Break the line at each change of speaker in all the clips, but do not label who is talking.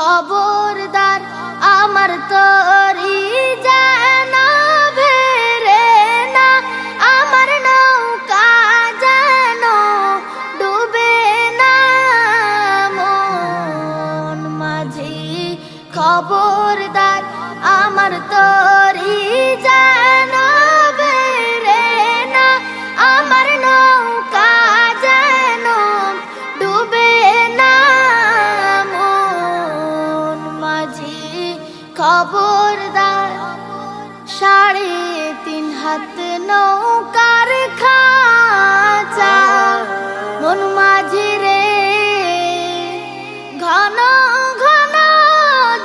খবরদার আমার তরি যেন ভেরে না, আমার নৌকা যেন ডুবে না। মন মাঝি খবরদার আমার তরি যেন ভেরে না, আমার নৌকা যেন ডুবে না। মন মাঝি খবরদার 3.5 হাত নৌকার খাঁচা, মন মাঝি রে ঘন ঘন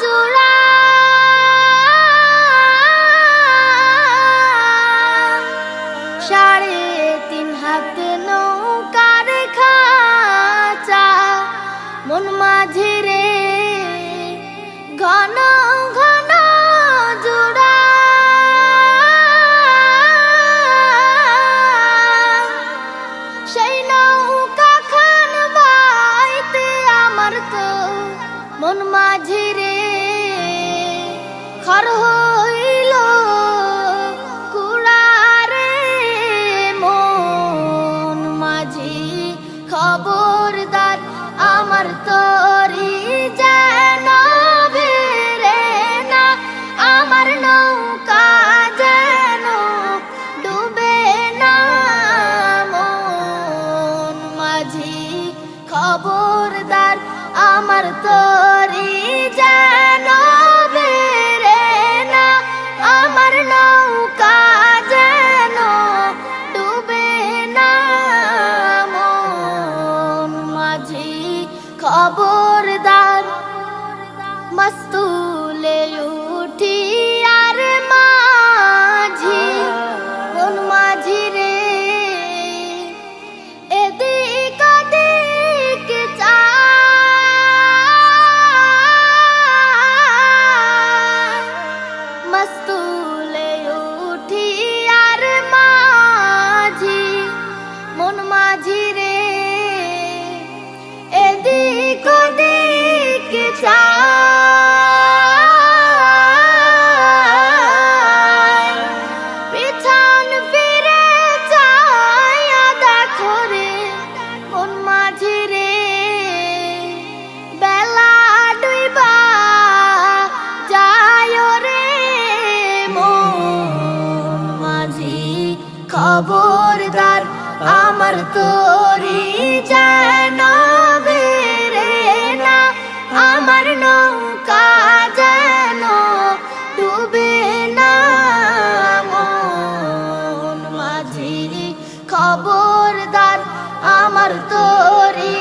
জোড়া। 3.5 হাত নৌকার খাঁচা, মন মাঝি রে ঘন ঘন জোড়া। সেই নৌকা খান বাইতে আমার তো মন মাঝি রে খর হইল কুড়ারে। মন মাঝি খবরদার আমার তরি যেন ভেরে না, আমার নৌকা যেন ডুবে না। মন মাঝি খবরদার আমার তরি যেন ভেরে না, আমার নৌকা যেন ডুবে না। মন মাঝি খবরদার মস্তুলে উঠি আর মাঝি, মন মাঝি রে এদিক ওদিক চায়। মস্তুলে উঠি আর মাঝি, মন মাঝি রে এদিক ওদিক চায়। পিছন ফিরে চায়া দেখো রে মন মাঝি রে বেলা ডুইবা যায় রে। মন মাঝি খবরদার আমার তরি যেন ভেরে না, আমার নৌকা যেন ডুবে না। মন মাঝি খবরদার আমার তরি